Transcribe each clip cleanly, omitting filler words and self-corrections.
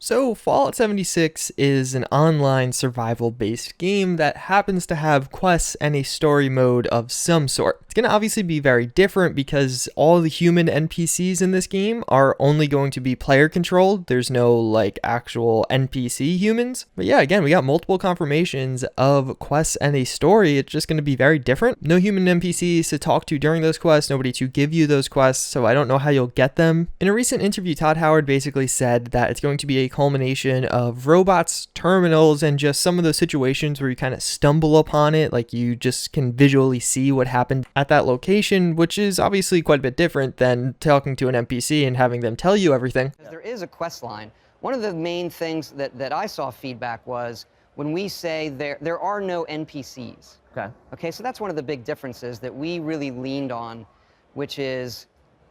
So Fallout 76 is an online survival-based game that happens to have quests and a story mode of some sort. It's going to obviously be very different because all the human NPCs in this game are only going to be player controlled. There's no like actual NPC humans. But yeah, again, we got multiple confirmations of quests and a story. It's just going to be very different. No human NPCs to talk to during those quests, nobody to give you those quests, so I don't know how you'll get them. In a recent interview, Todd Howard basically said that it's going to be a culmination of robots, terminals, and just some of those situations where you kind of stumble upon it, like you just can visually see what happened at that location, which is obviously quite a bit different than talking to an NPC and having them tell you everything. There is a quest line. One of the main things that I saw feedback was when we say there are no NPCs. Okay, so that's one of the big differences that we really leaned on, which is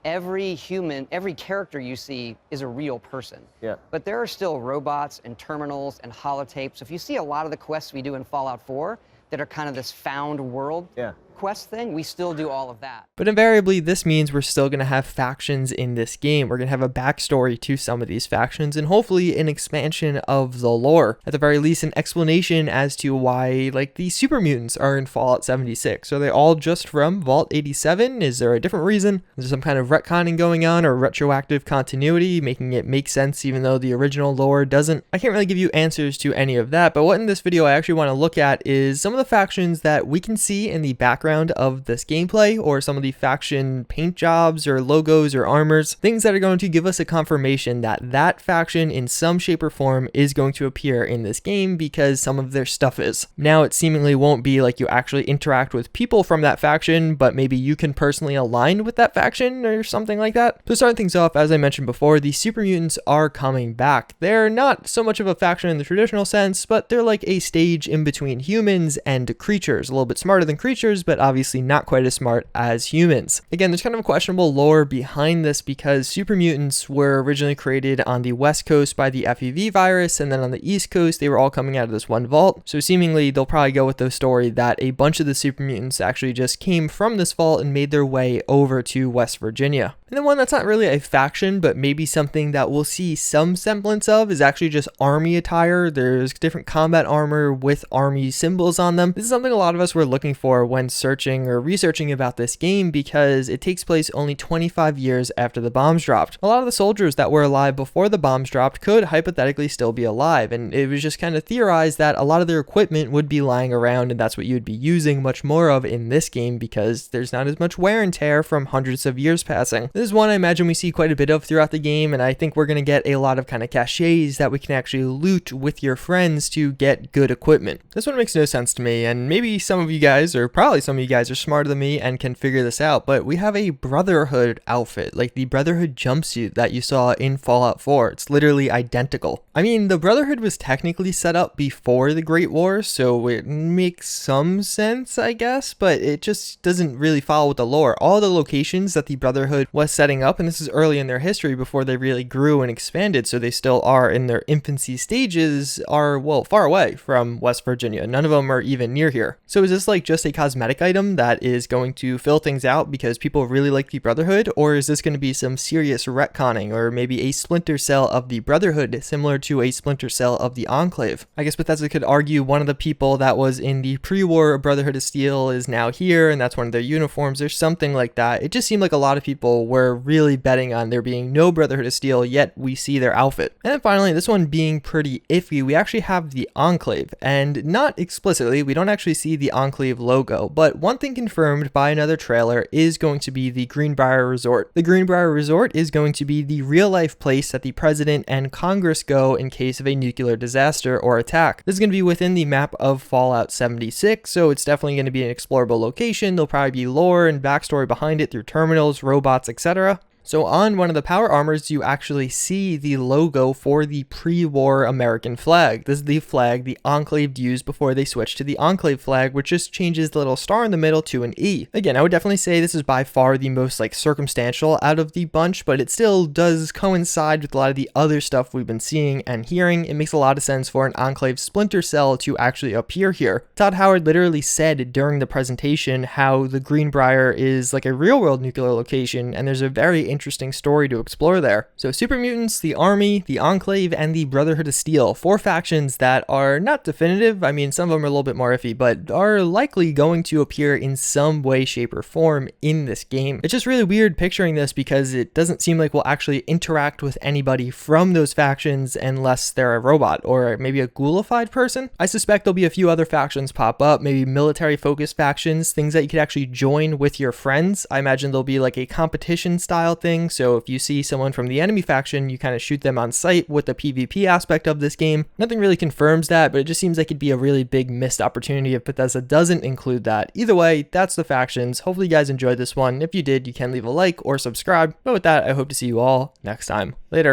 every human, every character you see is a real person. Yeah. But there are still robots and terminals and holotapes. If you see a lot of the quests we do in Fallout 4 that are kind of this found world quest thing, we still do all of that. But invariably, this means we're still going to have factions in this game. We're going to have a backstory to some of these factions and hopefully an expansion of the lore. At the very least, an explanation as to why, like, the super mutants are in Fallout 76. Are they all just from Vault 87? Is there a different reason? Is there some kind of retconning going on or retroactive continuity, making it make sense even though the original lore doesn't? I can't really give you answers to any of that, but what in this video I actually want to look at is some of the factions that we can see in the background of this gameplay, or some of the faction paint jobs or logos or armors, things that are going to give us a confirmation that that faction in some shape or form is going to appear in this game because some of their stuff is. Now it seemingly won't be like you actually interact with people from that faction, but maybe you can personally align with that faction or something like that. To start things off, as I mentioned before, the super mutants are coming back. They're not so much of a faction in the traditional sense, but they're like a stage in between humans and creatures, a little bit smarter than creatures, but obviously not quite as smart as humans. Again, there's kind of a questionable lore behind this because super mutants were originally created on the west coast by the FEV virus, and then on the east coast they were all coming out of this one vault. So seemingly they'll probably go with the story that a bunch of the super mutants actually just came from this vault and made their way over to West Virginia. And then one that's not really a faction, but maybe something that we'll see some semblance of, is actually just army attire. There's different combat armor with army symbols on them. This is something a lot of us were looking for when searching or researching about this game because it takes place only 25 years after the bombs dropped. A lot of the soldiers that were alive before the bombs dropped could hypothetically still be alive, and it was just kind of theorized that a lot of their equipment would be lying around, and that's what you'd be using much more of in this game because there's not as much wear and tear from hundreds of years passing. This is one I imagine we see quite a bit of throughout the game, and I think we're going to get a lot of kind of caches that we can actually loot with your friends to get good equipment. This one makes no sense to me, and maybe some of you guys, or probably some of you guys, are smarter than me and can figure this out, but we have a Brotherhood outfit, like the Brotherhood jumpsuit that you saw in Fallout 4. It's literally identical. I mean, the Brotherhood was technically set up before the Great War, so it makes some sense, I guess, but it just doesn't really follow with the lore. All the locations that the Brotherhood was setting up, and this is early in their history before they really grew and expanded, so they still are in their infancy stages, are, well, far away from West Virginia. None of them are even near here. So is this like just a cosmetic item that is going to fill things out because people really like the Brotherhood, or is this going to be some serious retconning, or maybe a splinter cell of the Brotherhood similar to a splinter cell of the Enclave? I guess Bethesda could argue one of the people that was in the pre-war Brotherhood of Steel is now here, and that's one of their uniforms or something like that. It just seemed like a lot of people were really betting on there being no Brotherhood of Steel, yet we see their outfit. And then finally, this one being pretty iffy, we actually have the Enclave, and not explicitly, we don't actually see the Enclave logo, but one thing confirmed by another trailer is going to be the Greenbrier Resort. The Greenbrier Resort is going to be the real-life place that the President and Congress go in case of a nuclear disaster or attack. This is going to be within the map of Fallout 76, so it's definitely going to be an explorable location. There'll probably be lore and backstory behind it through terminals, robots, etc. So on one of the power armors, you actually see the logo for the pre-war American flag. This is the flag the Enclave used before they switched to the Enclave flag, which just changes the little star in the middle to an E. Again, I would definitely say this is by far the most like circumstantial out of the bunch, but it still does coincide with a lot of the other stuff we've been seeing and hearing. It makes a lot of sense for an Enclave splinter cell to actually appear here. Todd Howard literally said during the presentation how the Greenbrier is like a real-world nuclear location, and there's a very interesting story to explore there. So Super Mutants, the Army, the Enclave, and the Brotherhood of Steel, 4 factions that are not definitive. I mean, some of them are a little bit more iffy, but are likely going to appear in some way, shape, or form in this game. It's just really weird picturing this because it doesn't seem like we'll actually interact with anybody from those factions unless they're a robot or maybe a ghoulified person. I suspect there'll be a few other factions pop up, maybe military focused factions, things that you could actually join with your friends. I imagine there'll be like a competition style thing. So if you see someone from the enemy faction, you kind of shoot them on sight with the PvP aspect of this game. Nothing really confirms that, but it just seems like it'd be a really big missed opportunity if Bethesda doesn't include that. Either way, that's the factions. Hopefully you guys enjoyed this one. If you did, you can leave a like or subscribe. But with that, I hope to see you all next time. Later.